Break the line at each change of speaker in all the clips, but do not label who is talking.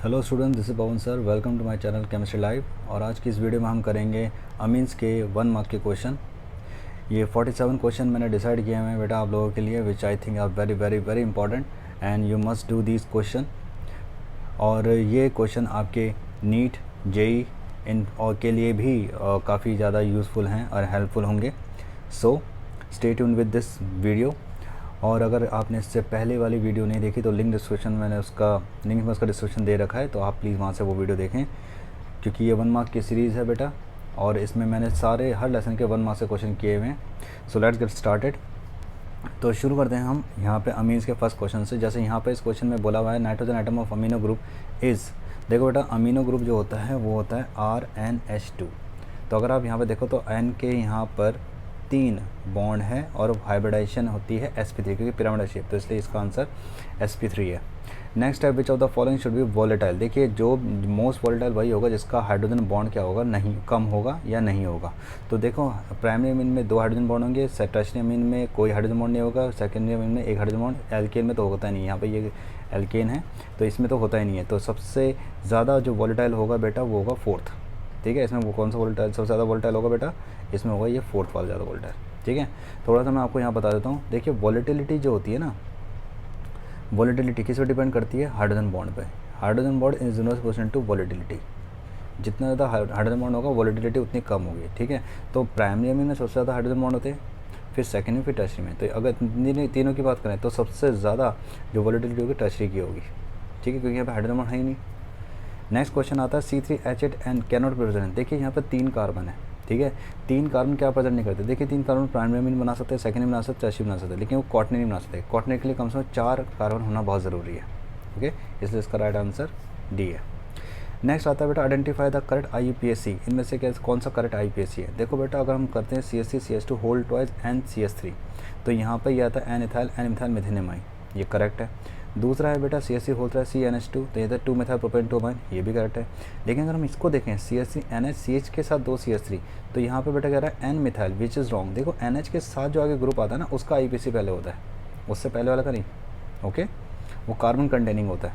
Hello student, this is Pawan sir. Welcome to my channel chemistry live. और आज की इस वीडियो में हम करेंगे अमीन्स के 1 मार्क के क्वेश्चन। ये 47 क्वेश्चन मैंने डिसाइड किए हैं बेटा आप लोगों के लिए, which I think are very very very important and you must do this question. और ये क्वेश्चन आपके नीट जेई इन और के लिए भी काफ़ी ज़्यादा यूज़फुल हैं और हेल्पफुल होंगे। So stay tune with this video. और अगर आपने इससे पहले वाली वीडियो नहीं देखी तो लिंक में उसका डिस्क्रिप्शन दे रखा है, तो आप प्लीज़ वहाँ से वो वीडियो देखें, क्योंकि ये 1 मार्क की सीरीज़ है बेटा। और इसमें मैंने हर लेसन के 1 मार्क से क्वेश्चन किए हुए हैं। So let's get started. तो शुरू करते हैं हम यहाँ पे अमीन्स के फर्स्ट क्वेश्चन से। जैसे यहाँ पे इस क्वेश्चन में बोला हुआ है nitrogen item of amino group is. देखो बेटा, अमीनो ग्रुप जो होता है वो होता है RNH2। तो अगर आप यहाँ पे देखो तो N के यहाँ पर 3 बॉन्ड है और हाइब्रिडाइजेशन होती है sp3, क्योंकि पिरामिड शेप, तो इसलिए इसका आंसर sp3 है। नेक्स्ट है which of the following should be volatile. देखिए, जो मोस्ट वॉलेटाइल वही होगा जिसका हाइड्रोजन बॉन्ड क्या होगा, नहीं कम होगा या नहीं होगा। तो देखो, प्राइमरी अमीन में 2 हाइड्रोजन बॉन्ड होंगे, टर्शियरी अमीन में कोई हाइड्रोजन बॉन्ड नहीं होगा, सेकेंडरी अमीन में 1 हाइड्रोजन बॉन्ड, एल्केन में तो होता नहीं है। यहाँ पे ये एल्केन है तो इसमें तो होता ही नहीं है। तो सबसे ज़्यादा जो वॉलेटाइल होगा बेटा वो होगा 4th। ठीक है, इसमें वो कौन सा वोल्टाइल सबसे ज़्यादा वोल्टाइल होगा बेटा, इसमें होगा ये 4th वाला ज़्यादा वोल्टाइल। ठीक है, थोड़ा सा मैं आपको यहाँ बता देता हूँ। देखिए, वॉलेटिलिटी जो होती है ना, वॉलेटिलिटी किस पे डिपेंड करती है, हाइड्रोजन बॉन्ड पे। Hydrogen bond is inverse two volatility. जितना ज़्यादा हाइड्रोजन बॉन्ड होगा वॉलेटिलिटी उतनी कम होगी। ठीक है, तो प्राइमरी अमीन में सबसे ज़्यादा हाइड्रोजन बॉन्ड होते हैं, फिर सेकेंडरी, फिर टर्शियरी में। तो अगर तीनों की बात करें तो सबसे ज़्यादा जो वॉलेटिलिटी होगी टर्शियरी की होगी। ठीक है, क्योंकि यहाँ पर हाइड्रोजन बॉन्ड है ही नहीं। नेक्स्ट क्वेश्चन आता है C3H8 एंड कैनॉट प्रेजेंट। देखिए, यहाँ पर 3 कार्बन है। ठीक है, 3 कार्बन क्या प्रेजेंट नहीं करते। देखिए, 3 कार्बन प्राइमरी अमीन बना सकते हैं, सेकेंडरी बना सकते हैं, टर्शियरी बना सकते हैं, लेकिन वो क्वाटरनरी नहीं बना सकते। क्वाटरनरी के लिए कम से कम 4 कार्बन होना बहुत ज़रूरी है। ओके, इसलिए इसका राइट आंसर डी है। नेक्स्ट आता है बेटा आइडेंटिफाई द करेक्ट IUPAC। इनमें से कौन सा करेक्ट IUPAC है। देखो बेटा, अगर हम करते हैं CH3CH2 होल ट्वाइस NCH3, तो यहाँ पर ये आता है N-इथाइल N-मिथाइल मेथिनेमाइन, ये करेक्ट है। दूसरा है बेटा CH3 होता है CNH2, तो ये 2 मेथाइल प्रोपेन 2 अमाइन, ये भी करेक्ट है। लेकिन अगर हम इसको देखें CH3NH के साथ 2 CH3, तो यहाँ पे बेटा कह रहा है N methyl, which is wrong. देखो, NH के साथ जो आगे ग्रुप आता है ना, उसका IUPAC पहले होता है, उससे पहले वाला का नहीं। ओके, वो कार्बन कंटेनिंग होता है।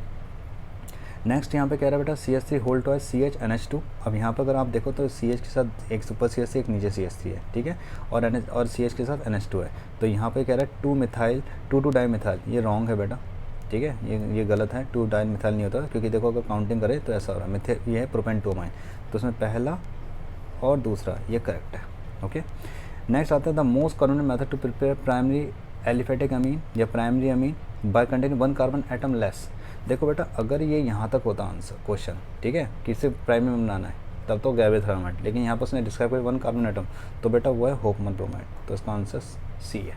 नेक्स्ट यहाँ पे कह रहा है बेटा CH3 होल ट्वाइस CHNH2। अब यहाँ पर अगर आप देखो तो CH के साथ एक सुपर CH3 एक नीचे CH3 है। ठीक है, और NH और CH के साथ NH2 है। तो यहाँ पे कह रहा है 2 मिथाइल 2 डाइमिथाइल, ये रॉन्ग है बेटा। ठीक है, ये गलत है। 2 डाइमिथाइल नहीं होता, क्योंकि देखो अगर काउंटिंग करें तो ऐसा हो रहा है। मिथे ये है प्रोपेन 2 अमाइन, तो उसमें पहला और दूसरा ये करेक्ट है। ओके, नेक्स्ट आता है the most common method to prepare primary aliphatic amine या primary amine by containing 1 carbon atom less. देखो बेटा, अगर ये यहाँ तक होता आंसर क्वेश्चन, ठीक है, किसी प्राइमरी में बनाना है तब तो गैबे थर्माइड, लेकिन यहाँ पर उसने डिस्क्राइब किया 1 कार्बन एटम, तो बेटा वो है होफमन ब्रोमाइड, तो इसका आंसर सी है।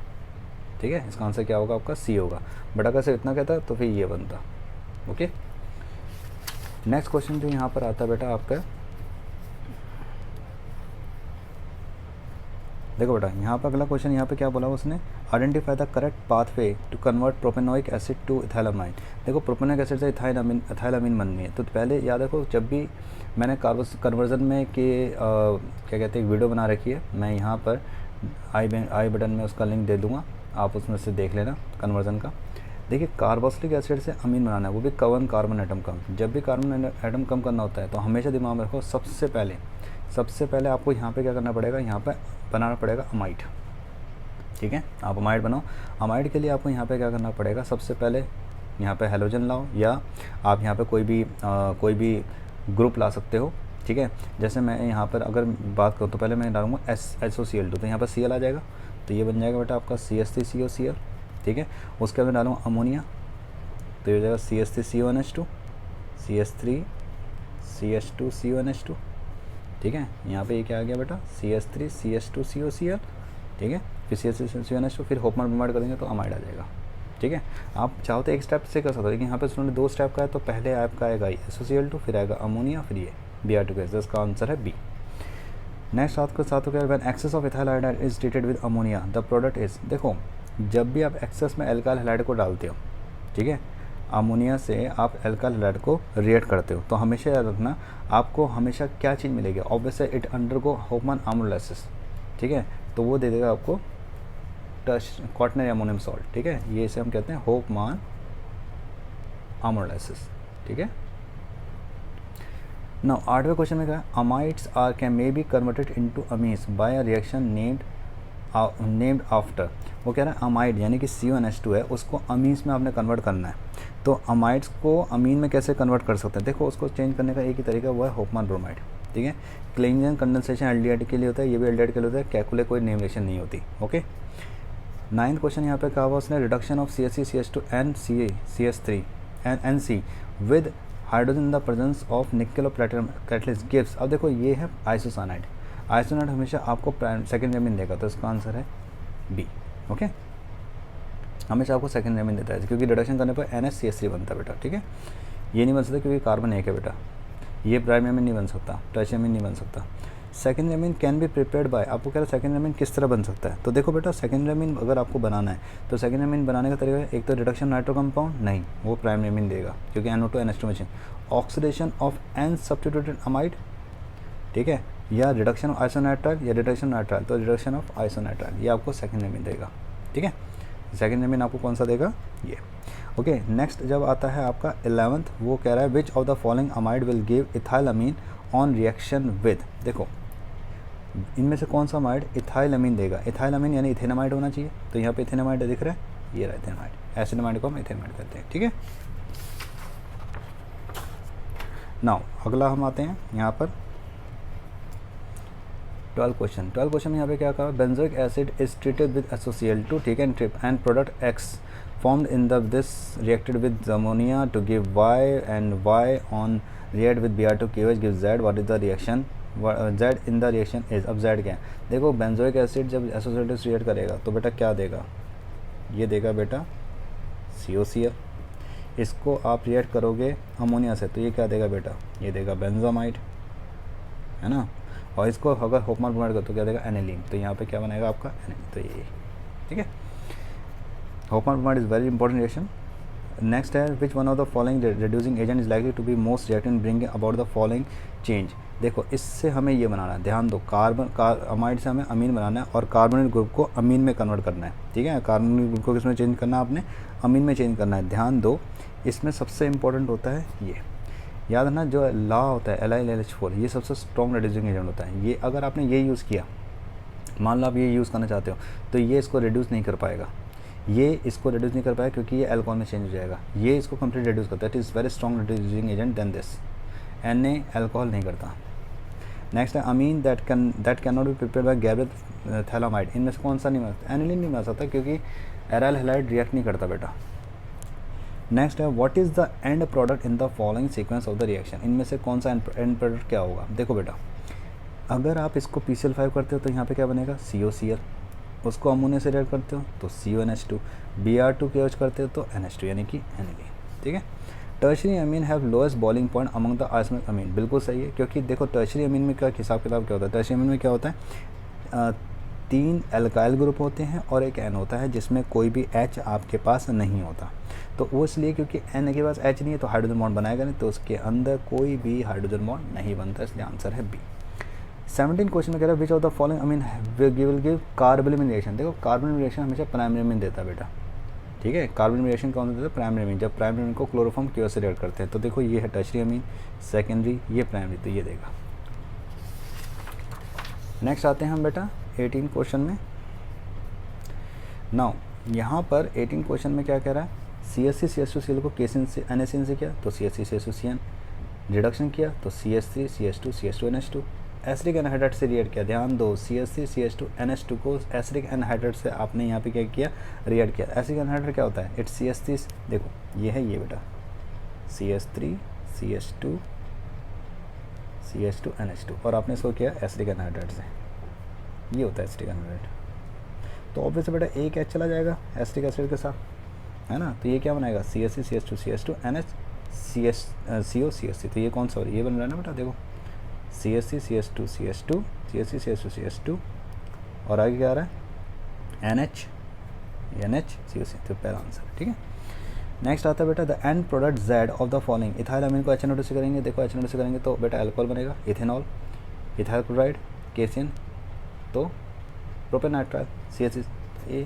ठीक है, इसका आंसर क्या होगा आपका, सी होगा। बट अगर सिर्फ इतना कहता तो फिर ये बनता। ओके, नेक्स्ट क्वेश्चन जो यहाँ पर आता है बेटा आपका, देखो बेटा यहाँ पर अगला क्वेश्चन यहाँ पे क्या बोला उसने, identify the correct pathway to convert propanoic acid to ethylamine. देखो, प्रोपेनोइक एसिड से इथाइलामीन बननी है, तो पहले याद रखो, जब भी मैंने कन्वर्जन में क्या कहते हैं एक वीडियो बना रखी है, मैं यहाँ पर आई बटन में उसका लिंक दे दूँगा, आप उसमें से देख लेना कन्वर्जन का। देखिए, कार्बोक्सिलिक एसिड से अमीन बनाना है, वो भी 1 कार्बन एटम कम। जब भी कार्बन एटम कम करना होता है तो हमेशा दिमाग में रखो, सबसे पहले आपको यहाँ पे क्या करना पड़ेगा, यहाँ पे बनाना पड़ेगा अमाइड। ठीक है, आप अमाइड बनाओ। अमाइड के लिए आपको यहाँ पे क्या करना पड़ेगा, सबसे पहले यहाँ पे हेलोजन लाओ, या आप यहाँ पे कोई भी ग्रुप ला सकते हो। ठीक है, जैसे मैं यहाँ पर अगर बात करूँ तो पहले मैं डालूंगा SOCl2, तो यहाँ पर Cl आ जाएगा, तो ये बन जाएगा बेटा आपका CH3COCl। ठीक है, उसके अंदर डालूँगा अमोनिया, तो ये हो जाएगा CH3CONH2 CH3CH2CONH2। ठीक है, यहाँ पे ये क्या आ गया बेटा CH3CH2COCl। ठीक है, फिर CH3CONH2, फिर होफमन ब्रोमाइड करेंगे तो अमाइड आ जाएगा। ठीक है, आप चाहो तो एक स्टेप से कर सकते हो, लेकिन यहाँ पे उन्होंने 2 स्टेप का है, तो पहले आपका आएगा SOCl2, फिर आएगा अमोनिया, फिर ये Br2 गैस, इसका आंसर है बी। नेक्स्ट साथ हो when excess of ethyl hydride is treated with ammonia the product is. देखो, जब भी आप एक्सेस में एल्काइल हाइड्राइड को डालते हो, ठीक है, अमोनिया से आप एल्काइल हाइड्राइड को रिएक्ट करते हो, तो हमेशा याद रखना आपको हमेशा क्या चीज़ मिलेगी, ऑब्वियसली इट अंडरगो होफमन अमोलाइसिस। ठीक है, तो वो दे देगा आपको क्वाटरनरी अमोनियम सॉल्ट। ठीक है, ये इसे हम कहते हैं होफमन अमोलाइसिस। ठीक है, नाउ 8वें क्वेश्चन में क्या है, amides are can may be converted into amines by a reaction named after. वो कह रहा है अमाइड यानी कि CONH2 है, उसको अमीन्स में आपने कन्वर्ट करना है। तो अमाइड्स को अमीन में कैसे कन्वर्ट कर सकते हैं, देखो उसको चेंज करने का एक ही तरीका वो है होफमैन ब्रोमाइड। ठीक है, क्लीनिंग कंडेंसेशन एल्डिहाइड के लिए होता है, ये भी एल्डिहाइड के लिए होता है, कैकुले कोई नेम रिएक्शन नहीं होती। ओके, 9th क्वेश्चन यहाँ पे कहा हुआ उसने reduction of CH3CH2 and CH3 and NC with hydrogen in the presence of निकल और प्लेटिनम कैटलिस्ट गिव्स। अब देखो ये है आइसोसाइनाइड। आइसोसाइनाइड हमेशा आपको सेकेंड एमिन देगा, तो इसका आंसर है बी। ओके, हमेशा आपको सेकेंड एमिन देता है क्योंकि रिडक्शन करने पर NH-CH3 बनता है बेटा। ठीक है, ये नहीं बन सकता क्योंकि कार्बन एक है बेटा, ये प्राइमरी एमिन नहीं बन सकता, टर्शियरी एमिन नहीं बन सकता। Second amine can be prepared by, आपको कह रहा है सेकेंड एमिन किस तरह बन सकता है। तो देखो बेटा सेकेंड एमिन अगर आपको बनाना है तो सेकेंड एमिन बनाने का तरीका है, एक तो रिडक्शन नाइट्रो कंपाउंड नहीं, वो प्राइमरी एमिन देगा क्योंकि NO2 NH2 machine, oxidation of N substituted amide, ठीक है, या रिडक्शन ऑफ आइसोनाइट्राइल या रिडक्शन नाइट्राइल, तो रिडक्शन ऑफ आइसोनाइट्राइल ये आपको सेकेंड एमिन देगा। ठीक है, सेकेंड एमिन आपको कौन सा देगा, ये। ओके, नेक्स्ट जब आता है आपका 11th, वो कह रहा है which of the following amide will give ethyl amine on reaction with. देखो इनमें से कौन सा अमाइड इथाइल अमीन देगा, इथाइल अमीन यानी इथेनामाइड होना चाहिए, तो यहाँ पे इथेनामाइड दिख रहा है, ये रहा इथेनामाइड, एसिडामाइड को हम इथेनामाइड कहते हैं। ठीक है, नाउ अगला हम आते हैं यहाँ पर 12 क्वेश्चन में यहाँ पे क्या कहा, benzoic acid is treated with SOCl2, ठीक है, and product X formed in this reacted with ammonia to give Y and Y on react with Br2KOH gives Z. What is the reaction? Z in the reaction is, अब Z क्या है, देखो benzoic acid जब associative react करेगा तो बेटा क्या देगा, ये देगा बेटा COCl। इसको आप रिएक्ट करोगे अमोनिया से तो ये क्या देगा बेटा, ये देगा बेंजामाइड, है ना, और इसको अगर होफमैन ब्रोमाइड करो तो क्या देगा एनिलीन, तो यहाँ पे क्या बनेगा आपका एनिलीन, तो ये। ठीक है, Hofmann bromide is very important reaction. Next है which one of the following reducing agent is likely to be most reactive in bringing about the following change. देखो इससे हमें ये बनाना है, ध्यान दो, अमाइड से हमें अमीन बनाना है और कार्बोनिल ग्रुप को अमीन में कन्वर्ट करना है। ठीक है, कार्बोनिल ग्रुप को किस में चेंज करना है, आपने अमीन में चेंज करना है। ध्यान दो, इसमें सबसे इंपॉर्टेंट होता है ये, याद रखना जो ला होता है LiLH4, ये सबसे स्ट्रॉन्ग रिड्यूसिंग एजेंट होता है। ये अगर आपने ये यूज़ किया, मान लो आप ये यूज़ करना चाहते हो, तो ये इसको रिड्यूस नहीं कर पाएगा, ये इसको रिड्यूस नहीं कर पाएगा क्योंकि ये अल्कोहल में चेंज हो जाएगा, ये इसको कंप्लीट रिड्यूस करता है। It is very strong reducing agent then this. Na alcohol नहीं करता। नेक्स्ट है amine that can not be prepared by Gabriel phthalimide, इनमें से कौन सा नहीं बना सकता, एनिलीन नहीं बना सकता क्योंकि एराइल हैलाइड रिएक्ट नहीं करता बेटा। नेक्स्ट है what is the end product in the following sequence of the reaction, इनमें से कौन सा एंड प्रोडक्ट क्या होगा। देखो बेटा अगर आप इसको PCl5 करते हो तो यहाँ पे क्या बनेगा COCl, उसको अमोनिया से रिएक्ट करते हो तो CONH2, Br2KOH करते हो तो NH2 यानी कि एनिलीन। ठीक है, tertiary amine have lowest boiling point among the isomeric amine, बिल्कुल सही है क्योंकि देखो टर्शरी अमीन में क्या हिसाब किताब क्या होता है, टर्शरी अमीन में क्या होता है, 3 एल्काइल ग्रुप होते हैं और एक N होता है जिसमें कोई भी H आपके पास नहीं होता, तो वो इसलिए क्योंकि N के पास H नहीं है तो हाइड्रोजन बॉन्ड बनाएगा नहीं, तो उसके अंदर कोई भी हाइड्रोजन बॉन्ड नहीं बनता, इसलिए आंसर है बी। 17 क्वेश्चन में कह रहा है which of the following amine will give carbonyl reaction. देखो कार्बोनिल रिएक्शन हमेशा प्राइमरी अमीन देता है बेटा। ठीक है, कार्बोनिल रिएक्शन कौन सा देता है, प्राइमरी अमीन, जब प्राइमरी अमीन को क्लोरोफॉर्म KOH से रिएक्ट करते हैं, तो देखो ये है टर्शरी अमीन, सेकेंडरी ये प्राइमरी, तो ये देगा। नेक्स्ट आते हैं हम बेटा 18 क्वेश्चन में। नाउ यहाँ पर 18 क्वेश्चन में क्या कह रहा है, CH3CH2Cl को केसिन से NaCN से किया तो CH3CH2CN, रिडक्शन किया तो CH3CH2CH2NH2, एसिडिक एनहाइड्राइड से रिएक्ट किया, ध्यान दो CH3CH2NH2 को एसिडिक एनहाइड्राइड से आपने यहाँ पे क्या किया, रिएक्ट किया। एसिडिक एनहाइड्राइड क्या होता है, इट्स CH3, देखो ये है ये बेटा CH3CH2NH2 और आपने इसको किया एसिडिक एनहाइड्राइड से, ये होता है एसिडिक एनहाइड्राइड, तो ऑब्वियसली बेटा एक H चला जाएगा एसिडिक एसिड के साथ, है ना, तो ये क्या बनाएगा CH3CH2CH2NH COCH3, तो ये कौन सा हो रहा है, ये बन रहा है ना बेटा, देखो CH3CH2CH2 CH3CH2CH2 और आगे क्या आ रहा है NH तो पहला आंसर। ठीक है, नेक्स्ट आता है बेटा the end product Z of the following, ethyl amine को HNO2 से करेंगे, देखो HNO2 से करेंगे तो बेटा अल्कोहल बनेगा, इथेनॉल, इथाइल क्लोराइड, केसिन, तो propanenitrile CH3,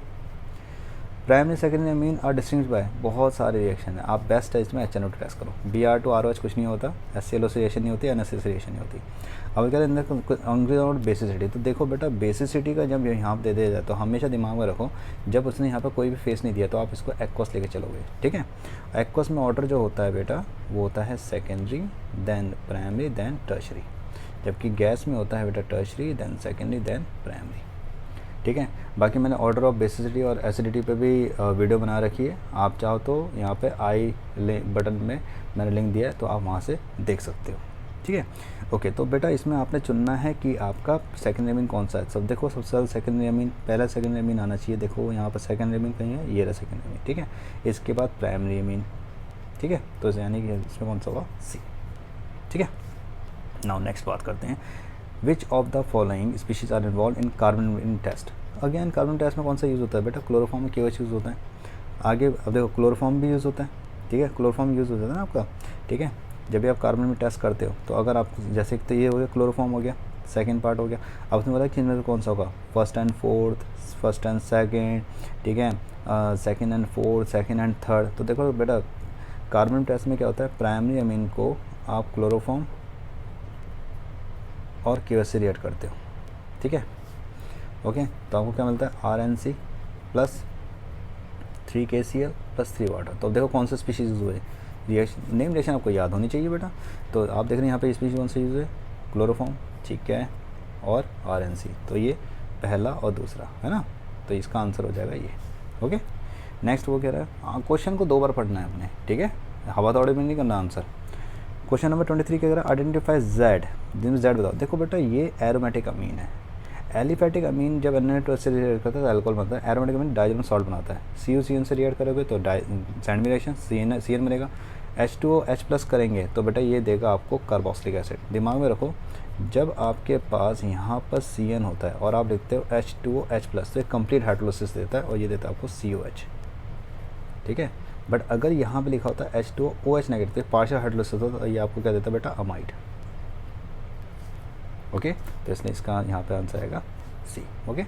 primary secondary amine are distinguished by, बहुत सारे रिएक्शन है, आप बेस्ट है इसमें HNO2 टेस्ट करो। Br2ROH कुछ नहीं होता, HClO से रिएक्शन नहीं होती, NaCl से रिएक्शन नहीं होती। अब क्या कहते हैं बेसिसिटी, तो देखो बेटा बेसिसिटी का जब यहाँ पे दे दिया जाए तो हमेशा दिमाग में रखो, जब उसने यहाँ पर कोई भी फेस नहीं दिया तो आप इसको एक्वस लेके चलोगे, ठीक है। एक्वस में ऑर्डर जो होता है बेटा वो होता है secondary, then primary, then tertiary, जबकि गैस में होता है बेटा tertiary, then secondary, then primary, ठीक है। बाकी मैंने ऑर्डर ऑफ बेसिसिटी और एसिडिटी पे भी वीडियो बना रखी है, आप चाहो तो यहाँ पे आई बटन में मैंने लिंक दिया है, तो आप वहाँ से देख सकते हो, ठीक है। ओके, तो बेटा इसमें आपने चुनना है कि आपका सेकेंडरी अमीन कौन सा है। सब देखो, सबसे ज़्यादा सेकेंडरी अमीन, पहला सेकेंडरी अमीन आना चाहिए, देखो यहाँ पर सेकेंडरी अमीन कहीं है, ये रहा सेकेंडरी अमीन, ठीक है। इसके बाद प्राइमरी अमीन, ठीक है, तो यानी कि इसमें कौन सा होगा, सी, ठीक है। नाउ नेक्स्ट बात करते हैं, which of the following species are involve in carbon test. Again carbon test में कौन सा यूज़ होता है बेटा, क्लोरोफॉर्म में KOH यूज़ होता है। आगे अब देखो क्लोरोफॉर्म भी यूज़ होता है, ठीक है, क्लोरोफॉर्म यूज़ होता है ना आपका, ठीक है। जब भी आप कार्बन में टेस्ट करते हो तो अगर आप जैसे तो ये हो गया क्लोरोफॉर्म हो गया, सेकंड पार्ट हो गया, अब उसमें बोला कि इनमें कौन सा होगा, first and fourth, first and second, ठीक है, second and fourth, second and third. तो देखो बेटा कार्बन टेस्ट में क्या होता है, प्राइमरी अमीन को आप क्लोरोफॉर्म और KOH से रिएक्ट करते हो, ठीक है। ओके, तो आपको क्या मिलता है, RNC plus 3KCl plus 3 water. तो अब देखो कौन सा स्पीशीज़ यूज़ हुए, रिएक्शन नेम रिएक्शन आपको याद होनी चाहिए बेटा। तो आप देख रहे हैं यहाँ पे स्पीशीज कौन सा यूज़ है, क्लोरोफॉर्म, ठीक है, और RNC, तो ये पहला और दूसरा है ना, तो इसका आंसर हो जाएगा ये। ओके, नेक्स्ट वो कह रहा है, क्वेश्चन को 2 बार पढ़ना है अपने, ठीक है, हवा दौड़े में नहीं करना आंसर। क्वेश्चन नंबर 23 क्या कह रहा है, आइडेंटिफाई Z, जिनमें Z बताओ। देखो बेटा ये एरोमेटिक अमीन है, एलिफेटिक अमीन जब Na2 से रिएक्ट करता है तो अल्कोहल बनता है, एरोमेटिक अमीन डाइजोनल सॉल्ट बनाता है। CuCN से रिएक्ट करोगे तो सैंड में रिएक्शन CN बनेगा, H2OH+ करेंगे तो बेटा ये देगा आपको कार्बोक्सिलिक एसिड। दिमाग में रखो, जब आपके पास यहाँ पर CN होता है और आप लिखते हो H2OH+, तो एक कंप्लीट हाइड्रोलिसिस देता है और ये देता है आपको COH, ठीक है। बट अगर यहाँ पे लिखा होता है H2OH नेगेटिव, पार्शियल हाइड्रोलिसिस होता है, तो ये आपको क्या देता है बेटा, अमाइड। ओके, तो इसलिए इसका यहाँ पे आंसर आएगा सी। ओके,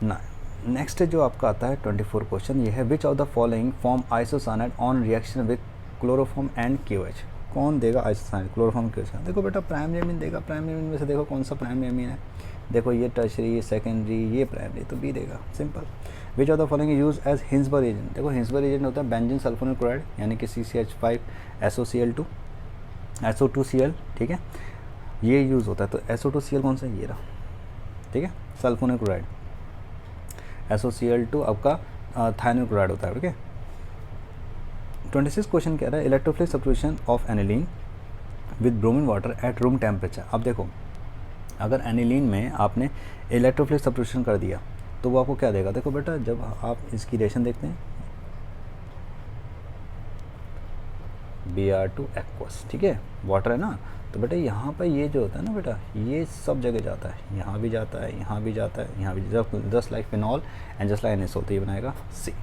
ना नेक्स्ट जो आपका आता है 24 क्वेश्चन, ये है which of the following form isocyanide on reaction with chloroform and KOH। कौन देगा आइसोसाइनाइड, क्लोरोफॉर्म KOH। देखो बेटा प्राइमरी अमीन देगा, प्राइमरी अमीन में से देखो कौन सा प्राइमरी अमीन है, देखो ये टर्शरी, ये सेकेंडरी, ये प्राइमरी, तो बी देगा, simple. Which of the following use as Hinsberg agent. देखो हिंसबर्ग एजेंट होता है बेंजीन सल्फोनिल क्लोराइड, यानी कि CCH5SOCl2, SO2Cl, ठीक है, ये यूज़ होता है। तो SO2Cl कौन सा है, ये रहा, ठीक है, सल्फोनिल क्लोराइड। SOCl2 आपका थायनिल क्लोराइड होता है, ठीक है। 26 क्वेश्चन कह रहा है electrophilic substitution of aniline with bromine water at room temperature. अब देखो अगर एनिलीन में आपने इलेक्ट्रोफिलिक सब्स्टिट्यूशन कर दिया तो वो आपको क्या देगा। देखो बेटा जब आप इसकी रिएक्शन देखते हैं Br2 एक्वस, ठीक है, वाटर है ना, तो बेटा यहाँ पर ये जो होता है ना बेटा, ये सब जगह जाता है, यहाँ भी जाता है, यहाँ भी जाता है, यहाँ भी, just like phenol and just like NaCl, तो ये बनाएगा C.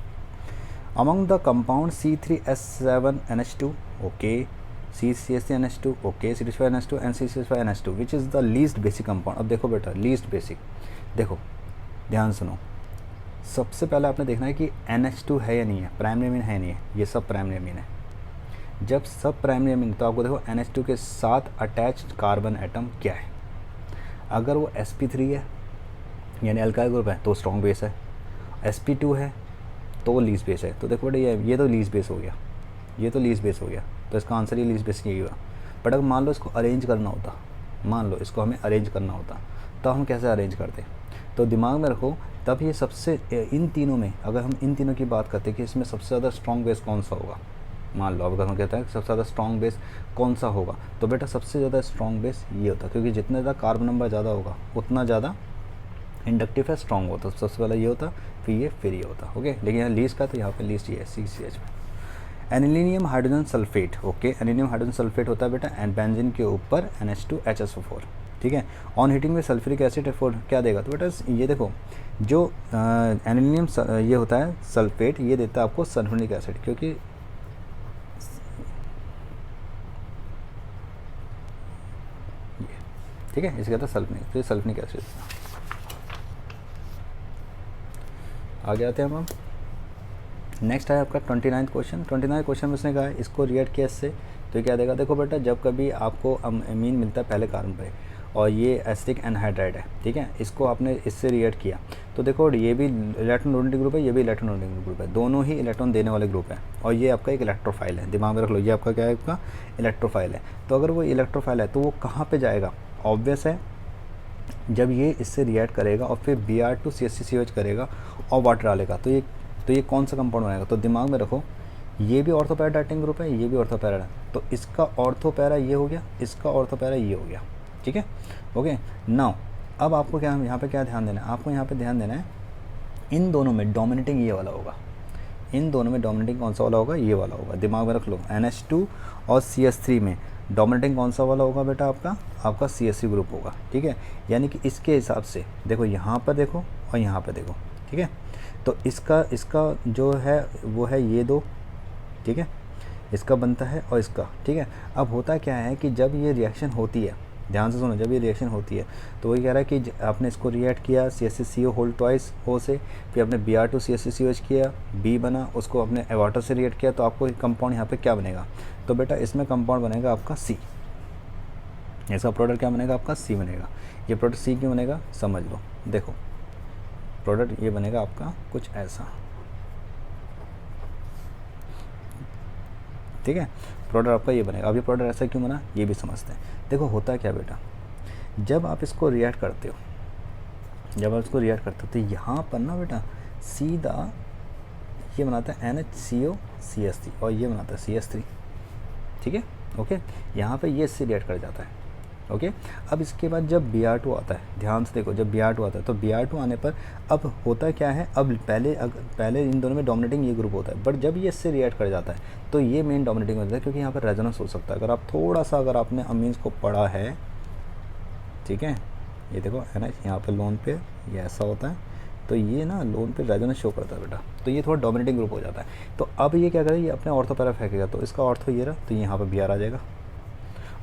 Among the compound C3H7NH2, okay, CCH3NH2, okay, C2H5NH2 and CCH5NH2 which is the least basic compound. अब देखो बेटा लीस्ट बेसिक, देखो ध्यान सुनो, सबसे पहले आपने देखना है कि NH2 है या नहीं है, प्राइमरी अमीन है या नहीं है, ये सब प्राइमरी अमीन है। जब सब प्राइमरी अमीन, तो आपको देखो NH2 के साथ अटैच्ड कार्बन एटम क्या है, अगर वो sp3 है यानी अल्काइल ग्रुप है तो स्ट्रॉन्ग बेस है, sp2 है तो लीस्ट बेस है। तो देखो बेटा ये तो लीस्ट बेस हो गया, ये तो लीस्ट बेस हो गया, तो इसका आंसर ये लीस्ट बेस यही हुआ। बट अगर मान लो इसको अरेंज करना होता, मान लो इसको हमें अरेंज करना होता, तो हम कैसे अरेंज करते, तो दिमाग में रखो, तब ये सबसे इन तीनों में, अगर हम इन तीनों की बात करते कि इसमें सबसे ज़्यादा स्ट्रॉन्ग बेस कौन सा होगा, मान लो अगर हम कहते हैं सबसे ज़्यादा स्ट्रॉन्ग बेस कौन सा होगा, तो बेटा सबसे ज़्यादा स्ट्रॉन्ग बेस ये होता है, क्योंकि जितना ज़्यादा कार्बन नंबर ज़्यादा होगा उतना ज़्यादा इंडक्टिव है, स्ट्रॉन्ग होता है। सबसे पहले ये होता, फिर ये होता, ओके। लेकिन यहाँ लीस्ट का, तो यहाँ पे लीस्ट ये है CCH में। Anilinium hydrogen sulphate, okay, anilinium hydrogen sulphate होता है बेटा एंड बेंजीन के ऊपर NH2HSO4, ठीक है। ऑन हीटिंग में सल्फ्यूरिक एसिड फोर क्या देगा, तो बेटा ये देखो जो एनिलीनियम ये होता है सल्फेट, ये देता है आपको सल्फ्यूरिक एसिड, क्योंकि ठीक है, इसे कहता है सल्फनिक, तो ये सल्फनिक एसिड। आगे आते हैं हम। नेक्स्ट है आपका 29 क्वेश्चन। 29 क्वेश्चन में उसने कहा है इसको रिएक्ट किया इससे, तो ये क्या देगा। देखो बेटा, जब कभी आपको अमीन मिलता है पहले कार्बन पे और ये एसिटिक एनहाइड्राइड है, ठीक है, इसको आपने इससे रिएक्ट किया, तो देखो ये भी इलेक्ट्रॉन डोनेटिंग ग्रुप है, ये भी इलेक्ट्रॉन डोनेटिंग ग्रुप है, दोनों ही इलेक्ट्रॉन देने वाले ग्रुप है, और ये आपका एक इलेक्ट्रोफाइल है। दिमाग में रख लो, ये आपका क्या है, आपका इलेक्ट्रोफाइल है। तो अगर वो इलेक्ट्रोफाइल है तो वो कहाँ पर जाएगा, ऑब्वियस है जब ये इससे रिएक्ट करेगा और फिर Br2 CH3COH करेगा और वाटर डालेगा, तो ये कौन सा कंपाउंड बनाएगा। तो दिमाग में रखो, ये भी ऑर्थो पैरा डाइटिंग ग्रुप है, ये भी ऑर्थो पैरा है, तो इसका ऑर्थो पैरा ये हो गया, इसका ऑर्थो पैरा ये हो गया, ठीक है, ओके। नाउ अब आपको क्या, यहाँ पे क्या ध्यान देना है, आपको यहाँ पे ध्यान देना है इन दोनों में डोमिनेटिंग ये वाला होगा, इन दोनों में डोमिनेटिंग कौन सा वाला होगा, ये वाला होगा। दिमाग में रख लो, NH2 और CH3 में डोमिनेटिंग कौन सा वाला होगा बेटा, आपका CH3 ग्रुप होगा, ठीक है। यानी कि इसके हिसाब से देखो, यहाँ पर देखो और यहाँ पर देखो, ठीक है। तो इसका जो है वो है ये दो, ठीक है, इसका बनता है और इसका, ठीक है। अब होता क्या है कि जब ये रिएक्शन होती है, ध्यान से सुनो, जब ये रिएक्शन होती है तो वही कह रहा है कि आपने इसको रिएक्ट किया CH3CO होल ट्वाइस O से, फिर आपने Br2 CH3COH किया, B बना, उसको आपने वाटर से रिएक्ट किया, तो आपको कंपाउंड यहाँ पे क्या बनेगा, तो बेटा इसमें कंपाउंड बनेगा आपका C। इसका प्रोडक्ट क्या बनेगा, आपका C बनेगा। ये प्रोडक्ट C क्यों बनेगा, समझ लो, देखो प्रोडक्ट ये बनेगा आपका कुछ ऐसा, ठीक है, प्रोडक्ट आपका ये बनेगा। अब ये प्रोडक्ट ऐसा क्यों बना, ये भी समझते हैं। देखो होता क्या बेटा, जब आप इसको रिएक्ट करते हो, तो यहाँ पर ना बेटा सीधा ये बनाता है NHCO CH3 और ये बनाता है CH3, ठीक है, ओके। यहाँ पे ये इससे रिएक्ट कर जाता है, ओके। अब इसके बाद जब Br2 आता है, ध्यान से देखो, जब Br2 आता है तो Br2 आने पर अब होता क्या है, अब पहले इन दोनों में डोमिनेटिंग ये ग्रुप होता है, बट जब ये इससे रिएक्ट कर जाता है तो ये मेन डोमिनेटिंग हो जाता है, क्योंकि यहाँ पर रेजोनेंस हो सकता है। अगर आप थोड़ा सा, अगर आपने अमीन्स को पढ़ा है, ठीक है, ये देखो NH यहाँ पर लोन पे ये ऐसा होता है, तो ये ना लोन पे रेजोनेंस शो करता है बेटा, तो ये थोड़ा डोमिनेटिंग ग्रुप हो जाता है। तो अब ये क्या करेगा, ये अपने ऑर्थो पैरा फेंकेगा, तो इसका ऑर्थो ये रहा, तो यहाँ पर Br आ जाएगा।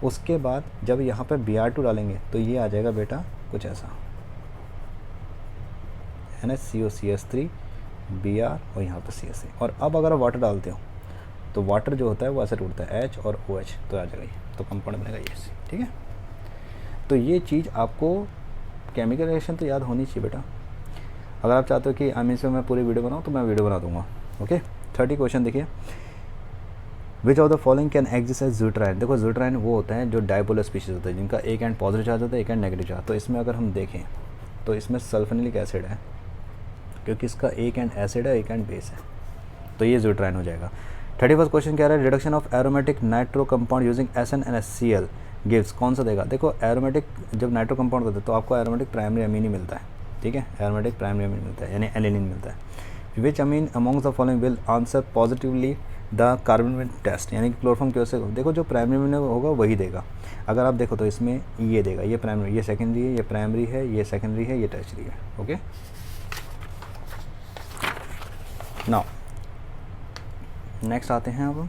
उसके बाद जब यहाँ पर Br2 डालेंगे तो ये आ जाएगा बेटा कुछ ऐसा, NHCO CH3 Br और यहाँ पर CH3। और अब अगर आप वाटर डालते हो तो वाटर जो होता है वो ऐसे टूटता है, H और OH, तो आ जाएगा ये, तो कंपाउंड बनेगा ये, ठीक है। तो ये चीज़ आपको केमिकल रिएक्शन तो याद होनी चाहिए बेटा। अगर आप चाहते हो कि अमीन से मैं पूरी वीडियो बनाऊँ तो मैं वीडियो बना दूंगा, ओके। 30 क्वेश्चन देखिए, which of the following can exist as zwitterion. देखो ज़्यूट्राइन वो होता है जो डाइपोलर स्पीशीज होता है, जिनका एक एंड पॉजिटिव चार्ज होता है, एक एंड नेगेटिव चार्ज। तो इसमें अगर हम देखें तो इसमें सल्फोनिलिक एसिड है, क्योंकि इसका एक एंड एसिड है, एक एंड बेस है, तो ये ज़्यूट्राइन हो जाएगा। 31 क्वेश्चन कह रहा है reduction of aromatic nitro compound using SN&HCl gives, कौन सा देगा। देखो एरोमेटिक जब नाइट्रो कंपाउंड होता है तो आपको एरोमेटिक प्राइमरी अमीन ही मिलता है, ठीक है, एरोमेटिक प्राइमरी अमीन मिलता है, यानी एलिनिन मिलता है। Which amine amongst the following will answer positively the carbon test, यानी कि क्लोरोफॉर्म की वजह से देखो जो प्राइमरी अमीन होगा वही देगा। अगर आप देखो तो इसमें ये देगा, ये प्राइमरी, ये सेकेंडरी है, ये प्राइमरी है, ये सेकेंडरी है, ये टर्शरी है, ओके। नाउ नेक्स्ट आते हैं अब,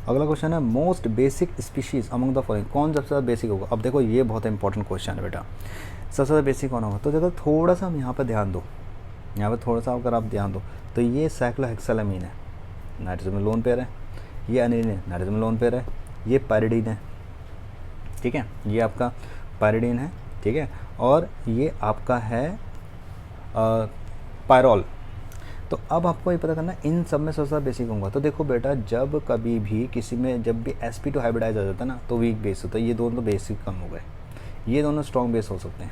अगला क्वेश्चन है most basic species among the following, कौन सबसे ज़्यादा बेसिक होगा। अब देखो ये बहुत इंपॉर्टेंट क्वेश्चन है बेटा, सबसे ज़्यादा बेसिक कौन होगा। तो देखो थोड़ा सा हम यहाँ पर ध्यान दो, यहाँ पर थोड़ा सा अगर आप ध्यान दो तो ये साइक्लोहेक्सिलामीन है, नाइट्रोजन में लोन पेयर है, ये एनिलीन है, नाइट्रोजन में लोन पेयर है, ये पायरिडीन है, ठीक है, ये आपका पायरिडीन है, ठीक है, और ये आपका है पायरोल। तो अब आपको ये पता करना इन सब में सबसे ज़्यादा बेसिक होगा। तो देखो बेटा, जब कभी भी किसी में जब भी sp2 हाइब्रिडाइज आ जाता है ना तो वीक बेस होता है, ये दोनों तो बेसिक कम हो गए, ये दोनों स्ट्रॉन्ग बेस हो सकते हैं,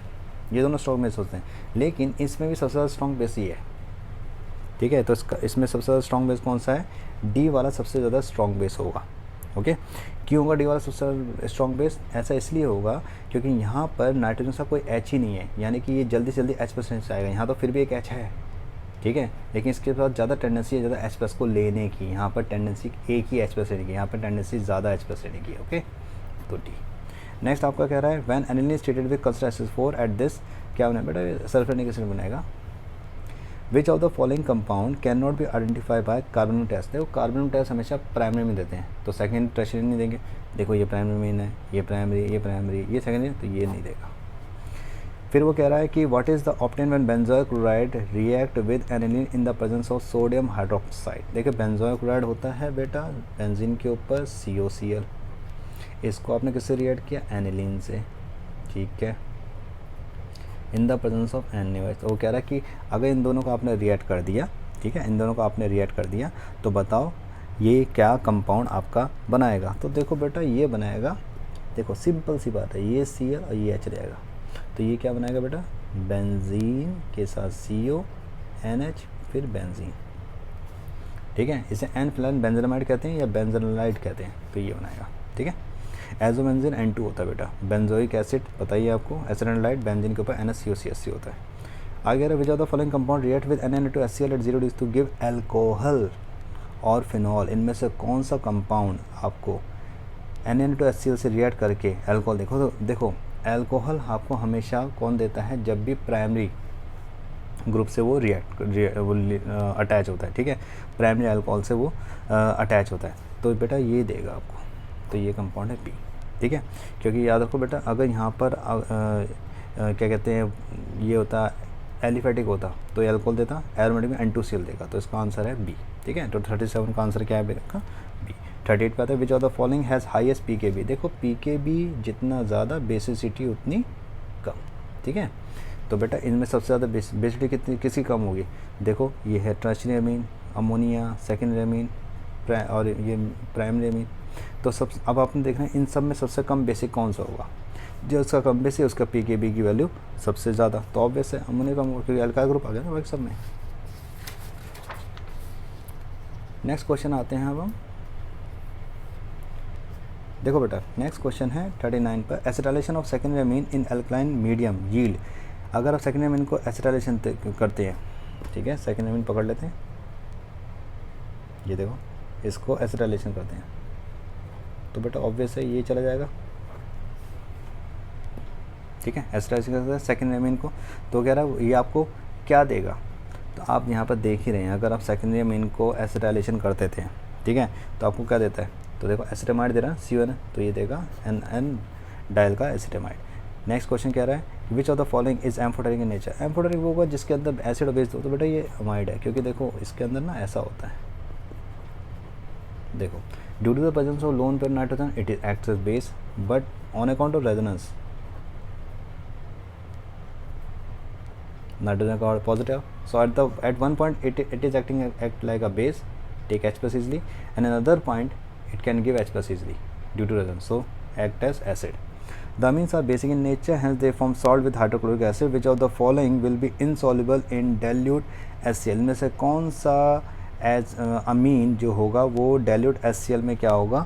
ये दोनों स्ट्रॉन्ग बेस होते हैं, लेकिन इसमें भी सबसे ज़्यादा स्ट्रॉन्ग बेस ही है, ठीक है। तो इसमें सबसे ज़्यादा स्ट्रॉन्ग बेस कौन सा है, डी वाला सबसे ज़्यादा स्ट्रॉन्ग बेस होगा, ओके। क्यों होगा डी वाला सबसे ज़्यादा स्ट्रॉन्ग बेस, ऐसा इसलिए होगा क्योंकि यहाँ पर नाइट्रोजन सा कोई H ही नहीं है, यानी कि ये जल्दी से जल्दी H% आएगा। यहाँ तो फिर भी एक H है, ठीक है, लेकिन इसके साथ ज़्यादा टेंडेंसी है ज़्यादा H+ को लेने की, यहाँ पर टेंडेंसी एक ही H+ लेने की, यहाँ पर टेंडेंसी ज़्यादा H+ लेने की, ओके। तो डी। नेक्स्ट आपका कह रहा है when aniline is treated with concentration 4 at this, क्या बना बेटा, सल्फ्यूरिक एसिड बनाएगा। Which of the following compound can not be identified by carbon test. देखो कार्बन टेस्ट हमेशा प्राइमरी में देते हैं, तो सेकेंड टर्शियरी नहीं देंगे। देखो ये प्राइमरी में है, ये प्राइमरी, ये प्राइमरी, ये सेकेंडरी, तो ये नहीं देगा। फिर वो कह रहा है कि what is the obtain when benzoic chloride react with aniline in the presence of sodium hydroxide. देखिए बेंजोइक क्लोराइड होता है बेटा बेंजीन के ऊपर COCl, इसको आपने किससे रिएक्ट किया, एनिलीन से, ठीक है, in the presence of NaOH। तो वो कह रहा है कि अगर इन दोनों को आपने रिएक्ट कर दिया, ठीक है, इन दोनों को आपने रिएक्ट कर दिया तो बताओ ये क्या कंपाउंड आपका बनाएगा। तो देखो बेटा ये बनाएगा, देखो सिंपल सी बात है, ये Cl और ये H रहेगा, तो ये क्या बनाएगा बेटा, बेंजीन के साथ CO NH फिर बेंजीन, ठीक है, इसे एन फिनाइल बेंजोनामाइड कहते हैं या बेंजोनालाइड कहते हैं, तो ये बनाएगा, ठीक है। एजोबेंजीन N2 होता है बेटा, बेंजोइक एसिड बताइए आपको, एसिटाइलाइड बेंजीन के ऊपर NaCO होता है। आगे which of the following compound react with NaN2HCl at 0 degree to give alcohol और फिनॉल, इनमें से कौन सा कंपाउंड आपको NaN2HCl से रिएक्ट करके एल्कोहल, देखो एल्कोहल आपको हमेशा कौन देता है, जब भी प्राइमरी ग्रुप से वो अटैच होता है, ठीक है, प्राइमरी अल्कोहल से वो अटैच होता है, तो बेटा ये देगा आपको, तो ये कंपाउंड है P, ठीक है। क्योंकि याद रखो बेटा अगर यहाँ पर क्या कहते हैं ये होता एलिफेटिक होता तो एल्कोहल देता, एरोमेटिक में N2Cl देगा, तो इसका आंसर है B, ठीक है। तो 37 का आंसर क्या है बेटा, B। 38 पे आता है which of the following has highest PKB, देखो PKB जितना ज़्यादा बेसिसिटी उतनी कम, ठीक है। तो बेटा इनमें सबसे ज़्यादा बेसिसिटी कितनी किसकी कम होगी, देखो ये है टर्शियरी अमीन, अमोनिया, सेकेंडरी अमीन और ये प्राइमरी अमीन। तो सब अब आपने देखना है इन सब में सबसे कम बेसिक कौन सा होगा, जो उसका कम बेसिक है उसका PKB की वैल्यू सबसे ज़्यादा, तो ऑब्वियस है अमोनिया का, क्योंकि अल्काइल ग्रुप आ गया ना भाई सब में। नेक्स्ट क्वेश्चन आते हैं अब हम, देखो बेटा नेक्स्ट क्वेश्चन है 39 पर, acetylation of secondary amine in alkaline medium yield. अगर आप सेकेंडरी अमीन को एसिटाइलेशन करते हैं, ठीक है, सेकेंडरी अमीन पकड़ लेते हैं, ये देखो इसको एसिटाइलेशन करते हैं, तो बेटा ऑब्वियस है ये चला जाएगा, ठीक है, एसिटाइलेशन करते हैं सेकेंडरी अमीन को, तो कह रहा है ये आपको क्या देगा, तो आप यहाँ पर देख ही रहे हैं अगर आप सेकेंडरी अमीन को एसिटाइलेशन करते थे, ठीक है, तो आपको क्या देता है, तो देखो एसिटामाइड दे रहा है CO, तो ये देगा NN डायल का एसिटामाइड। नेक्स्ट क्वेश्चन कह रहा है which of the following is amphoteric in nature, amphoteric वो होगा जिसके अंदर एसिड और बेस हो, तो बेटा ये अमाइड है, क्योंकि देखो इसके अंदर ना ऐसा होता है, देखो due to the presence of lone pair nitrogen it is acts as base, but on account of resonance nitrogen got positive, so at one point it is acting act like a base, take H plus easily, and another point it can give H plus easily due to resonance, so act as acid. The amines are basic in nature, hence they form salt with hydrochloric acid. Which of the following will be insoluble in dilute HCl, इनमें से कौन सा अमीन जो होगा वो dilute HCl में क्या होगा,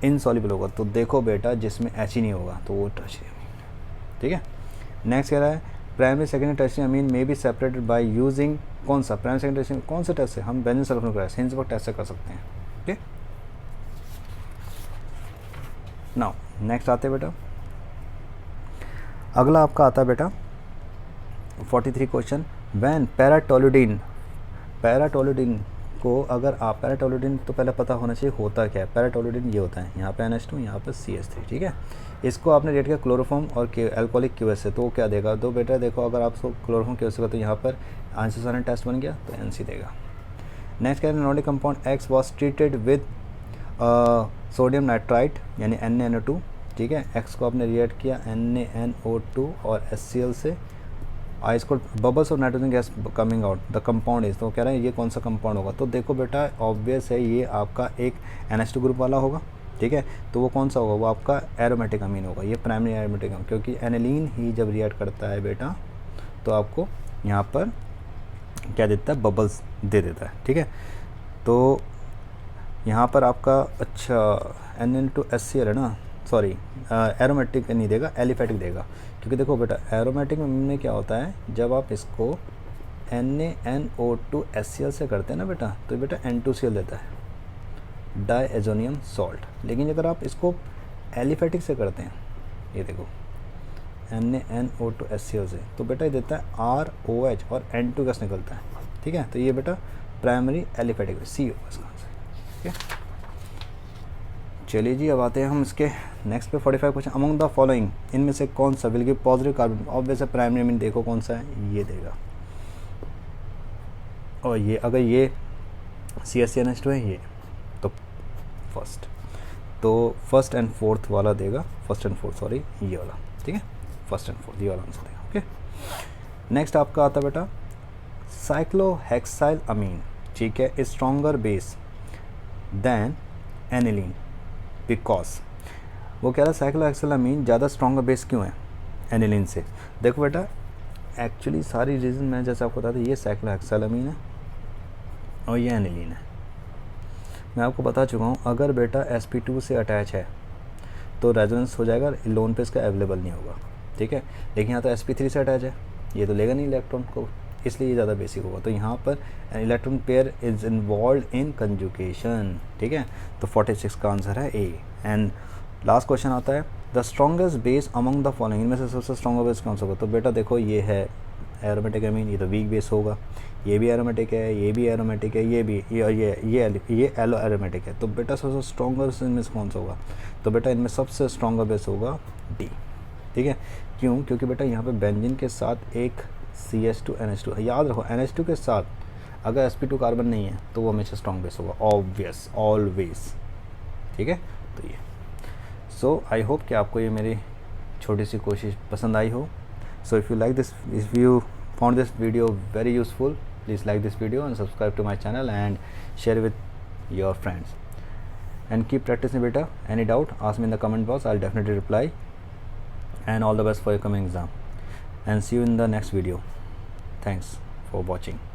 insoluble होगा, तो देखो बेटा जिसमें H ही नहीं होगा तो वो टर्शियरी अमीन, ठीक है। नेक्स्ट कह रहा है प्राइमरी सेकेंडरी टर्शियरी अमीन में बी सेपरेटेड बाय यूजिंग, कौन सा प्राइमरी सेकेंडरी टर्शियरी कौन से टेस्ट से, हम benzene sulphonic acid Hinsberg test से कर सकते हैं, ठीक। नाउ नेक्स्ट आते हैं बेटा, अगला आपका आता है बेटा 43 क्वेश्चन, व्हेन पैराटोलुडिन को अगर आप पैराटोलुडिन तो पहले पता होना चाहिए होता क्या है, पैराटोलुडिन ये होता है यहाँ पे NH2 यहाँ पे CH3, ठीक है। इसको आपने रेट किया क्लोरोफॉर्म और अल्कोहलिक क्यूएस से, तो क्या देगा, तो बेटा देखो अगर आप क्लोरोफॉर्म क्यूएस से तो यहाँ पर आंसर टेस्ट बन गया तो NC देगा। नेक्स्ट क्या है, Nordic compound X was treated with sodium nitrite यानी NaNO2, ठीक है, X को आपने रिएक्ट किया NaNO2 और HCl से, आइस को bubbles of nitrogen gas coming out, the compound is, तो कह रहे हैं ये कौन सा कंपाउंड होगा, तो देखो बेटा ऑब्वियस है ये आपका एक NH2 ग्रुप वाला होगा, ठीक है, तो वो कौन सा होगा, वो आपका एरोमेटिक अमीन होगा, ये प्राइमरी एरोमेटिक अमीन, क्योंकि एनिलीन ही जब रिएक्ट करता है बेटा तो आपको यहाँ पर क्या देता है, बबल्स दे देता है, ठीक है। तो यहाँ पर आपका अच्छा NN2HCl है ना, सॉरी एरोमेटिक नहीं देगा, एलिफेटिक देगा, क्योंकि देखो बेटा एरोमेटिक में क्या होता है, जब आप इसको NaNO2HCl से करते हैं ना बेटा, तो बेटा N2Cl देता है, डाइएजोनियम सॉल्ट। लेकिन अगर आप इसको एलिफेटिक से करते हैं, ये देखो NaNO2HCl से, तो बेटा ये देता है ROH और N2 गैस निकलता है, ठीक है। तो ये बेटा प्राइमरी एलिफेटिक C होगा इसका आंसर, ठीक है। चलिए जी अब आते हैं हम इसके नेक्स्ट पे 45 क्वेश्चन, अमंग द फॉलोइंग इनमें से कौन सा will give positive carbon, obvious है प्राइमरी अमीन, देखो कौन सा है, ये देगा। और ये अगर ये CH2 है ये, तो फर्स्ट, तो फर्स्ट एंड फोर्थ वाला देगा, फर्स्ट एंड फोर्थ सॉरी ये वाला, ठीक है, फर्स्ट एंड फोर्थ ये वाला आंसर देगा। ओके, नेक्स्ट आपका आता बेटा साइक्लोहेक्साइल अमीन, ठीक है, is stronger base than aniline because, वो कह रहा है साइक्लोहेक्साइल अमीन ज़्यादा स्ट्रॉन्गर बेस क्यों है एनिलीन से। देखो बेटा एक्चुअली सारी रीज़न मैं जैसे आपको बताया था, ये साइक्लोहेक्साइल अमीन है और ये एनिलीन है। मैं आपको बता चुका हूँ अगर बेटा sp2 से अटैच है तो रेजोनेंस हो जाएगा, लोन पे इसका अवेलेबल नहीं होगा, ठीक है। लेकिन यहाँ तो sp3 से अटैच है, ये तो लेगा नहीं इलेक्ट्रॉन को, इसलिए ये ज़्यादा बेसिक होगा। तो यहाँ पर electron pair is involve in conjugation, ठीक है। तो 46 का आंसर है ए। एंड लास्ट क्वेश्चन आता है the strongest base among the following, इनमें से सबसे स्ट्रॉन्गर बेस कौन सा होगा। तो बेटा देखो ये है एरोमेटिक अमीन, ये तो वीक बेस होगा, ये भी एरोमेटिक है, ये भी एरोमेटिक है, ये भी, ये एलो एरोमेटिक है। तो बेटा सबसे स्ट्रॉन्गर इनमें से कौन सा होगा। तो बेटा इनमें सबसे स्ट्रॉन्गर बेस होगा डी, ठीक है। क्यों, क्योंकि बेटा यहाँ पे बेंजीन के साथ एक CH2 NH2, याद रखो NH2 के साथ अगर sp2 कार्बन नहीं है तो वो हमेशा स्ट्रॉन्ग बेस होगा, ऑब्वियस ऑलवेज, ठीक है। तो ये सो आई होप कि आपको ये मेरी छोटी सी कोशिश पसंद आई हो। So if you like this, if you found this video very useful, please like this video and subscribe to my channel and share with your friends and keep practicing beta. Any doubt, ask me in the comment box, I'll definitely reply. And all the best for your coming exam and see you in the next video. Thanks for watching.